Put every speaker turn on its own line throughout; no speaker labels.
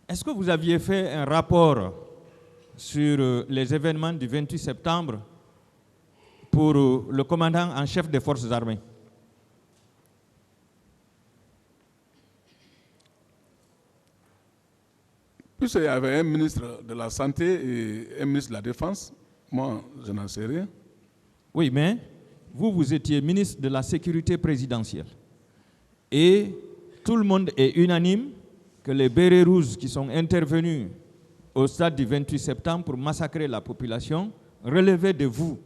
Est-ce que vous aviez fait un rapport sur les événements du 28 septembre pour le commandant en chef des forces armées?
Puisqu'il y avait un ministre de la Santé et un ministre de la Défense, moi, je n'en sais rien.
Oui, mais vous étiez ministre de la Sécurité présidentielle. Et tout le monde est unanime que les bérets rouges qui sont intervenus au stade du 28 septembre pour massacrer la population relevaient de vous.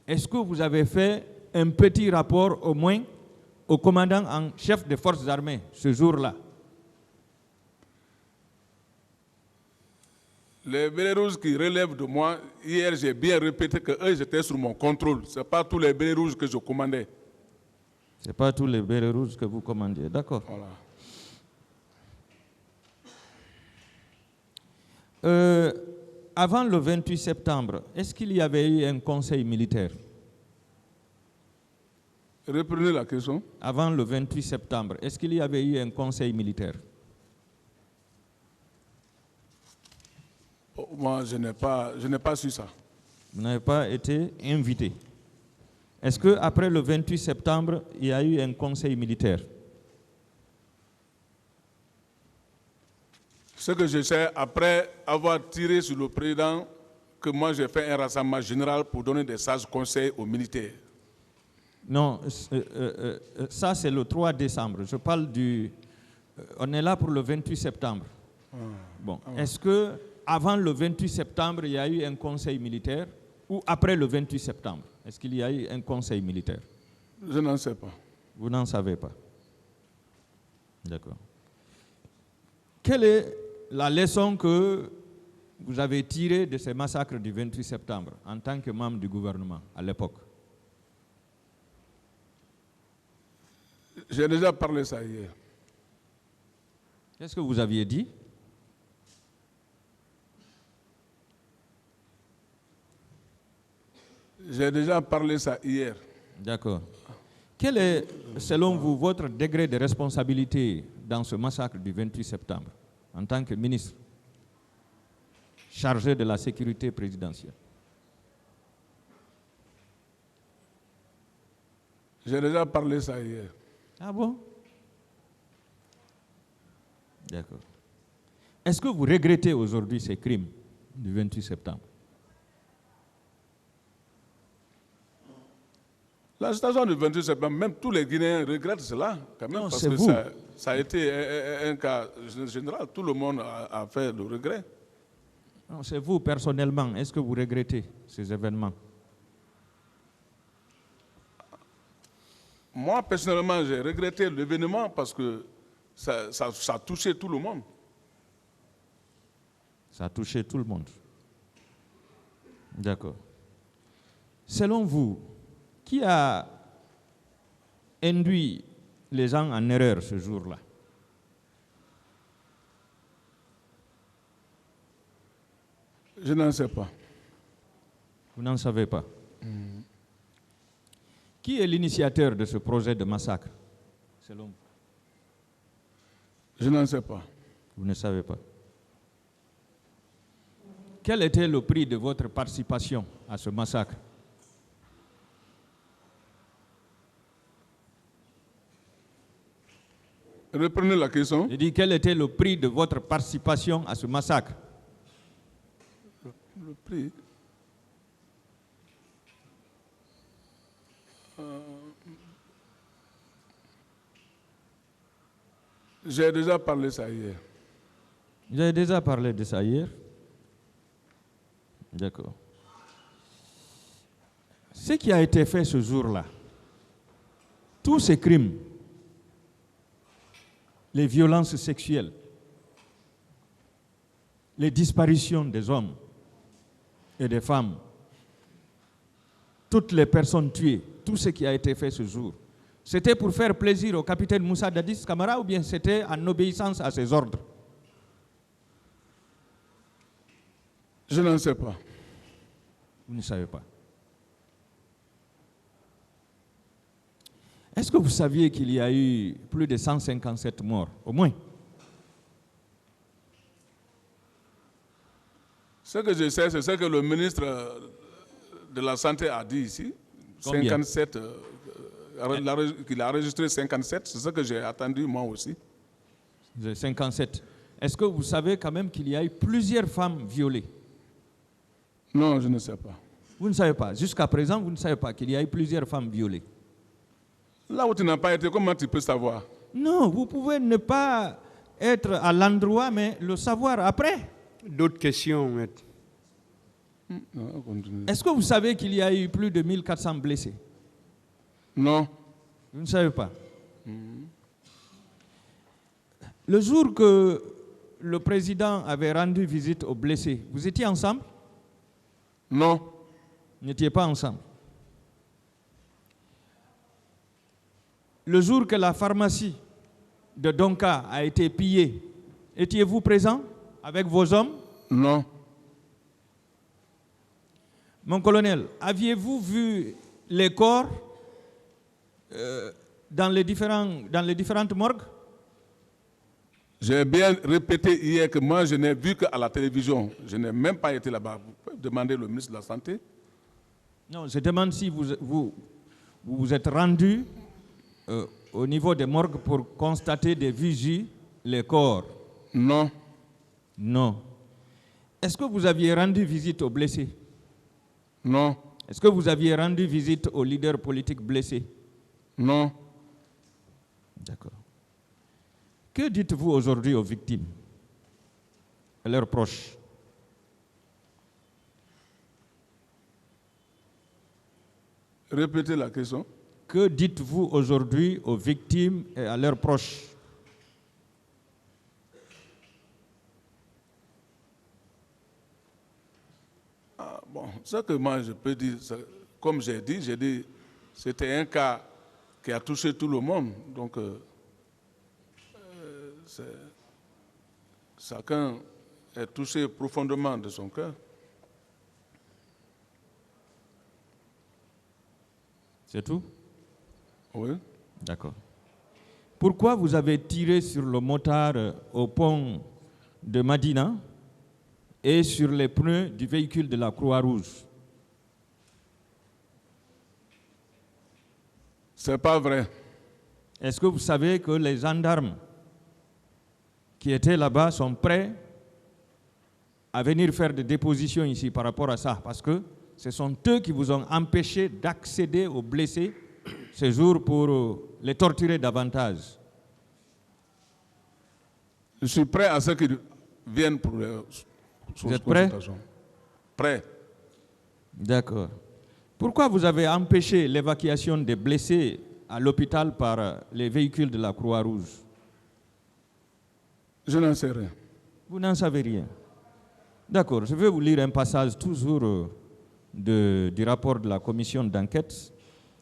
Est-ce que vous avez fait un petit rapport au moins au commandant en chef des forces armées ce jour-là?
Les bérets rouges qui relèvent de moi, hier j'ai bien répété qu'eux j'étais sous mon contrôle. Ce n'est pas tous les bérets rouges que je commandais.
Ce n'est pas tous les bérets rouges que vous commandiez, d'accord.
Voilà.
Avant le 28 septembre, est-ce qu'il y avait eu un conseil militaire?
Reprenez la question.
Avant le 28 septembre, est-ce qu'il y avait eu un conseil militaire?
Oh, moi, je n'ai pas su ça.
Vous n'avez pas été invité. Est-ce qu'après le 28 septembre, il y a eu un conseil militaire?
Ce que je sais, après avoir tiré sur le président, que moi j'ai fait un rassemblement général pour donner des sages conseils aux militaires.
Non, ça c'est le 3 décembre. Je parle du... on est là pour le 28 septembre. Bon, est-ce que avant le 28 septembre, il y a eu un conseil militaire ou après le 28 septembre? Est-ce qu'il y a eu un conseil militaire?
Je n'en sais pas.
Vous n'en savez pas. D'accord. Quelle est la leçon que vous avez tirée de ces massacres du 28 septembre en tant que membre du gouvernement à l'époque?
J'ai déjà parlé ça hier.
Qu'est-ce que vous aviez dit?
J'ai déjà parlé ça hier.
D'accord. Quel est, selon vous, votre degré de responsabilité dans ce massacre du 28 septembre, en tant que ministre chargé de la sécurité présidentielle?
J'ai déjà parlé ça hier.
Ah bon? D'accord. Est-ce que vous regrettez aujourd'hui ces crimes du 28 septembre?
La situation du 28 septembre, même tous les Guinéens regrettent cela, quand même,
Non,
parce
c'est
que
vous.
ça a été un cas général. Tout le monde a fait le regret.
Non, c'est vous personnellement. Est-ce que vous regrettez ces événements?
Moi, personnellement, j'ai regretté l'événement parce que ça a touché tout le monde.
Ça a touché tout le monde. D'accord. Selon vous, qui a induit les gens en erreur ce jour-là?
Je n'en sais pas.
Vous n'en savez pas. Qui est l'initiateur de ce projet de massacre, selon vous?
Je n'en sais pas.
Vous ne savez pas. Quel était le prix de votre participation à ce massacre?
Reprenez la question.
Je dis, quel était le prix de votre participation à ce massacre?
Le prix. J'ai déjà parlé ça hier.
Vous avez déjà parlé de ça hier? D'accord. Ce qui a été fait ce jour-là, tous ces crimes, les violences sexuelles, les disparitions des hommes et des femmes, toutes les personnes tuées, tout ce qui a été fait ce jour, c'était pour faire plaisir au capitaine Moussa Dadis Camara ou bien c'était en obéissance à ses ordres?
Je n'en sais pas.
Vous ne savez pas. Est-ce que vous saviez qu'il y a eu plus de 157 morts, au moins?
Ce que je sais, c'est ce que le ministre de la Santé a dit ici.
Combien?
57, qu'il a enregistré 57, c'est ce que j'ai attendu moi aussi.
57. Est-ce que vous savez quand même qu'il y a eu plusieurs femmes violées?
Non, je ne sais pas.
Vous ne savez pas. Jusqu'à présent, vous ne savez pas qu'il y a eu plusieurs femmes violées.
Là où tu n'as pas été, comment tu peux savoir?
Non, vous pouvez ne pas être à l'endroit, mais le savoir après.
D'autres questions, maître?
Non, continue.
Est-ce que vous savez qu'il y a eu plus de 1400 blessés?
Non.
Vous ne savez pas. Le jour que le président avait rendu visite aux blessés, vous étiez ensemble?
Non.
Vous n'étiez pas ensemble. Le jour que la pharmacie de Donka a été pillée, étiez-vous présent avec vos hommes?
Non.
Mon colonel, aviez-vous vu les corps dans les différentes morgues?
J'ai bien répété hier que moi, je n'ai vu qu'à la télévision. Je n'ai même pas été là-bas. Vous pouvez demander au ministre de la Santé.
Non, je demande si vous êtes rendu au niveau des morgues pour constater des vigies, les corps.
Non.
Non. Est-ce que vous aviez rendu visite aux blessés?
Non.
Est-ce que vous aviez rendu visite aux leaders politiques blessés?
Non.
D'accord. Que dites-vous aujourd'hui aux victimes, à leurs proches?
Répétez la question.
Que dites-vous aujourd'hui aux victimes et à leurs proches?
Bon, ce que moi je peux dire, comme j'ai dit, c'était un cas qui a touché tout le monde. Donc, chacun est touché profondément de son cœur.
C'est tout?
Oui.
D'accord. Pourquoi vous avez tiré sur le motard au pont de Madina et sur les pneus du véhicule de la Croix-Rouge?
C'est pas vrai.
Est-ce que vous savez que les gendarmes qui étaient là-bas sont prêts à venir faire des dépositions ici par rapport à ça? Parce que ce sont eux qui vous ont empêché d'accéder aux blessés ce jour pour les torturer davantage.
Je suis prêt à ce qu'ils viennent pour les
Vous êtes prêt?
Prêt.
D'accord. Pourquoi vous avez empêché l'évacuation des blessés à l'hôpital par les véhicules de la Croix-Rouge?
Je n'en sais rien.
Vous n'en savez rien. D'accord, je vais vous lire un passage toujours du rapport de la commission d'enquête.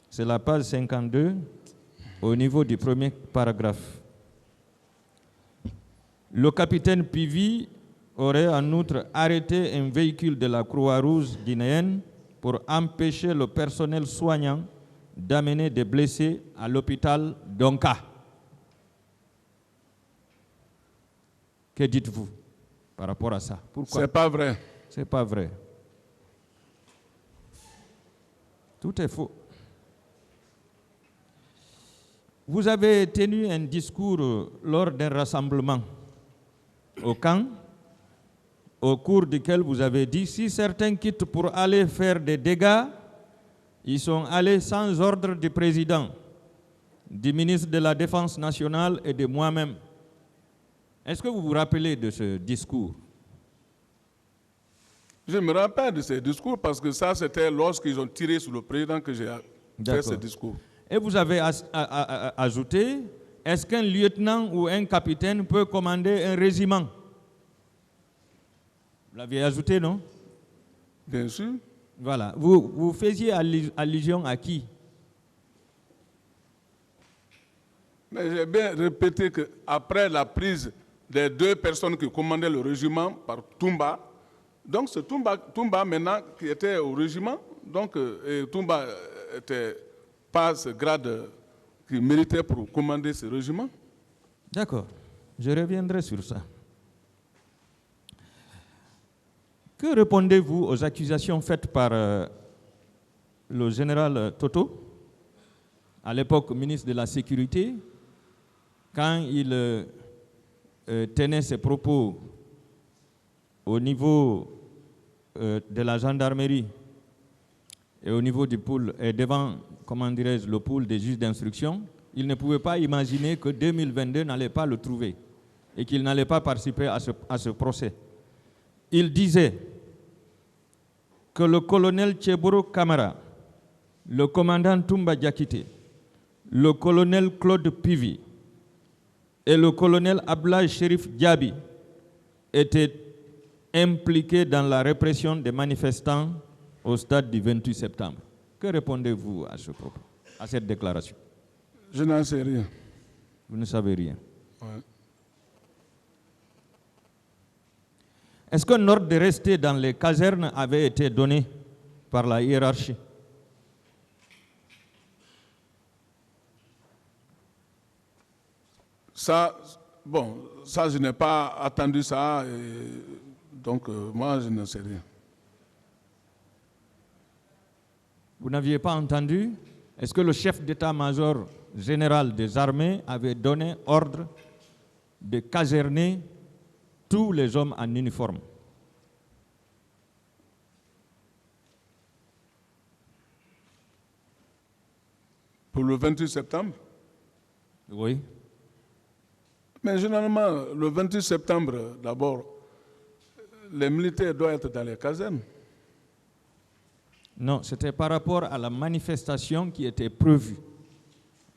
C'est la page 52, au niveau du premier paragraphe. Le capitaine Pivi aurait en outre arrêté un véhicule de la Croix-Rouge guinéenne pour empêcher le personnel soignant d'amener des blessés à l'hôpital Donka. Que dites-vous par rapport à ça? Pourquoi?
C'est pas vrai.
C'est pas vrai. Tout est faux. Vous avez tenu un discours lors d'un rassemblement au camp, au cours duquel vous avez dit si certains quittent pour aller faire des dégâts, ils sont allés sans ordre du président, du ministre de la Défense nationale et de moi-même. Est-ce que vous vous rappelez de ce discours?
Je me rappelle de ces discours parce que ça, c'était lorsqu'ils ont tiré sur le président que j'ai fait ce discours.
Et vous avez ajouté, est-ce qu'un lieutenant ou un capitaine peut commander un régiment? Vous l'aviez ajouté, non?
Bien sûr.
Voilà. Vous faisiez allusion à qui?
Mais j'ai bien répété qu'après la prise des 2 personnes qui commandaient le régiment par Toumba, donc c'est Toumba maintenant qui était au régiment, donc Toumba n'était pas ce grade qu'il méritait pour commander ce régiment.
D'accord, je reviendrai sur ça. Que répondez-vous aux accusations faites par le général Toto, à l'époque ministre de la Sécurité, quand il tenait ses propos au niveau de la gendarmerie et au niveau du pool, et devant, comment dirais-je, le pool des juges d'instruction, il ne pouvait pas imaginer que 2022 n'allait pas le trouver et qu'il n'allait pas participer à ce procès. Il disait que le colonel Tcheboro Kamara, le commandant Toumba Diakité, le colonel Claude Pivi et le colonel Ablaye Chérif Diaby étaient impliqués dans la répression des manifestants au stade du 28 septembre. Que répondez-vous à ce propos, à cette déclaration?
Je n'en sais rien.
Vous ne savez rien.
Ouais.
Est-ce qu'un ordre de rester dans les casernes avait été donné par la hiérarchie?
Ça, bon, ça, je n'ai pas attendu ça, donc moi, je ne sais rien.
Vous n'aviez pas entendu? Est-ce que le chef d'état-major général des armées avait donné ordre de caserner tous les hommes en uniforme?
Pour le 28 septembre?
Oui.
Mais généralement, le 28 septembre, d'abord, les militaires doivent être dans les casernes.
Non, c'était par rapport à la manifestation qui était prévue.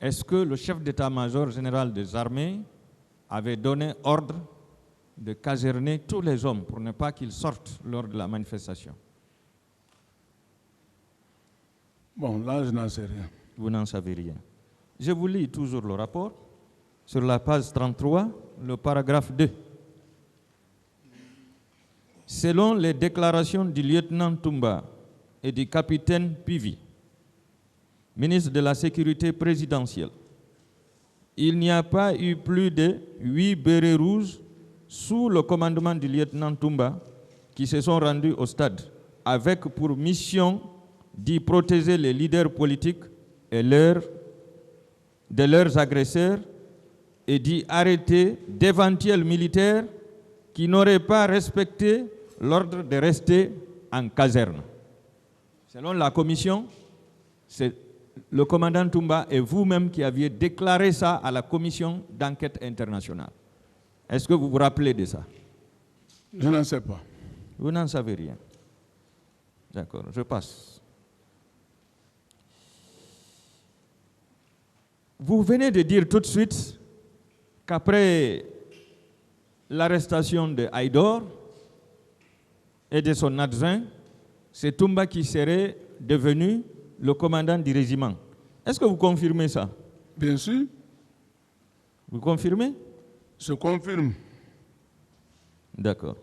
Est-ce que le chef d'état-major général des armées avait donné ordre de caserner tous les hommes pour ne pas qu'ils sortent lors de la manifestation?
Bon, là, je n'en sais rien.
Vous n'en savez rien. Je vous lis toujours le rapport. Sur la page 33, le paragraphe 2. Selon les déclarations du lieutenant Toumba et du capitaine Pivi, ministre de la Sécurité présidentielle, il n'y a pas eu plus de 8 bérets rouges sous le commandement du lieutenant Toumba qui se sont rendus au stade avec pour mission d'y protéger les leaders politiques et de leurs agresseurs et d'y arrêter d'éventuels militaires qui n'auraient pas respecté l'ordre de rester en caserne. Selon la commission, c'est le commandant Toumba et vous-même qui aviez déclaré ça à la commission d'enquête internationale. Est-ce que vous vous rappelez de ça?
Je n'en sais pas.
Vous n'en savez rien. D'accord, je passe. Vous venez de dire tout de suite qu'après l'arrestation de Haïdor et de son adjoint, c'est Toumba qui serait devenu le commandant du régiment. Est-ce que vous confirmez ça?
Bien sûr.
Vous confirmez?
Je confirme.
D'accord.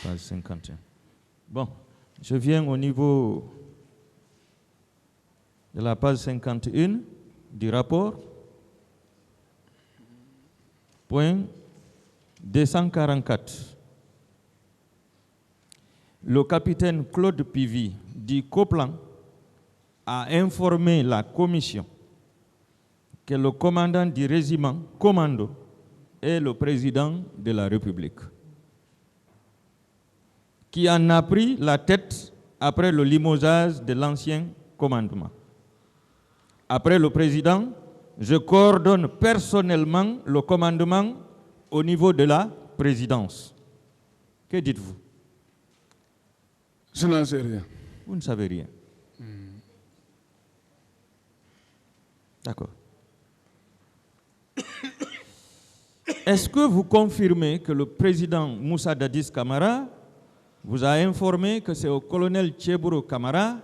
Page 51. Bon, je viens au niveau de la page 51 du rapport. Point 244. Le capitaine Claude Pivi du Coplan a informé la commission que le commandant du régiment commando est le président de la République, qui en a pris la tête après le limogeage de l'ancien commandement. Après le président, je coordonne personnellement le commandement au niveau de la présidence. Que dites-vous?
Je n'en sais rien.
Vous ne savez rien. D'accord. Est-ce que vous confirmez que le président Moussa Dadis Camara vous a informé que c'est au colonel Tcheboro Kamara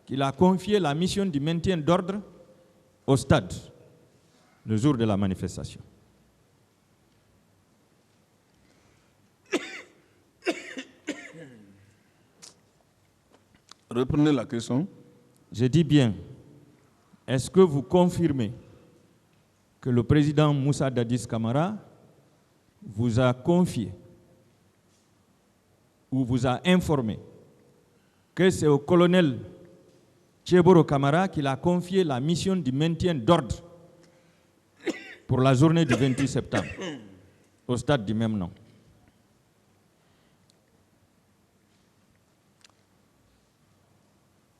qu'il a confié la mission du maintien d'ordre au stade le jour de la manifestation?
Reprenez la question.
Je dis bien, est-ce que vous confirmez que le président Moussa Dadis Camara vous a confié ou vous a informé que c'est au colonel Tcheboro Camara qu'il a confié la mission du maintien d'ordre pour la journée du 28 septembre au stade du même nom?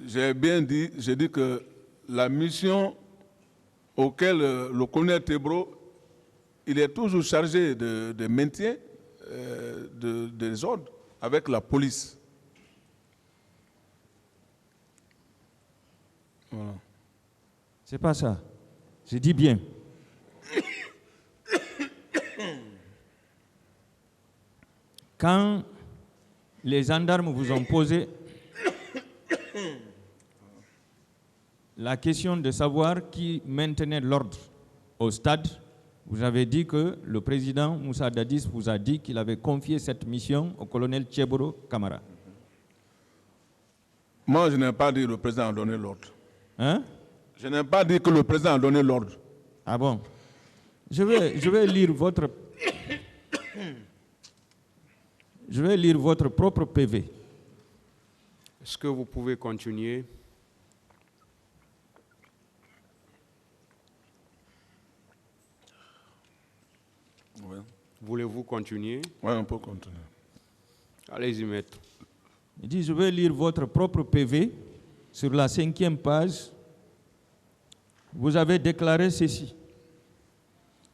J'ai dit que la mission auquel le colonel Tebro, il est toujours chargé de maintien des ordres avec la police. Voilà.
C'est pas ça. Je dis bien. Quand les gendarmes vous ont posé la question de savoir qui maintenait l'ordre au stade, vous avez dit que le président Moussa Dadis vous a dit qu'il avait confié cette mission au colonel Tcheboro Camara.
Moi, je n'ai pas dit que le président a donné l'ordre.
Hein?
Je n'ai pas dit que le président a donné l'ordre.
Ah bon? Je vais lire votre... Je vais lire votre propre PV.
Est-ce que vous pouvez continuer?
Oui.
Voulez-vous continuer?
Oui, on peut continuer.
Allez-y, maître.
Il dit, je vais lire votre propre PV sur la 5e page. Vous avez déclaré ceci.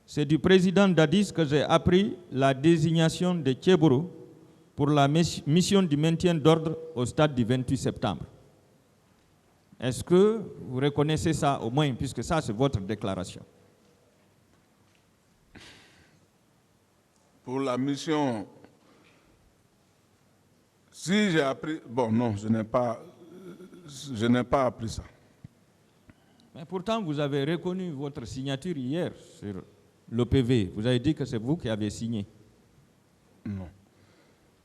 C'est du président Dadis que j'ai appris la désignation de Tcheboro pour la mission du maintien d'ordre au stade du 28 septembre. Est-ce que vous reconnaissez ça au moins, puisque ça c'est votre déclaration?
Pour la mission, si j'ai appris... Bon, non, je n'ai pas appris ça.
Mais pourtant, vous avez reconnu votre signature hier sur l'OPV. Vous avez dit que c'est vous qui avez signé.
Non.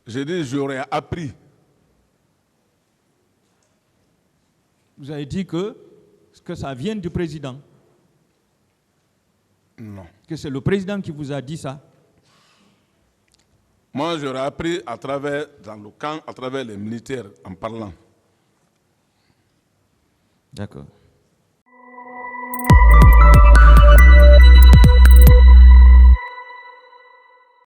J'ai dit j'aurais appris.
Vous avez dit que ça vient du président.
Non.
Que c'est le président qui vous a dit ça.
Moi, j'aurais appris dans le camp, à travers les militaires, en parlant.
D'accord.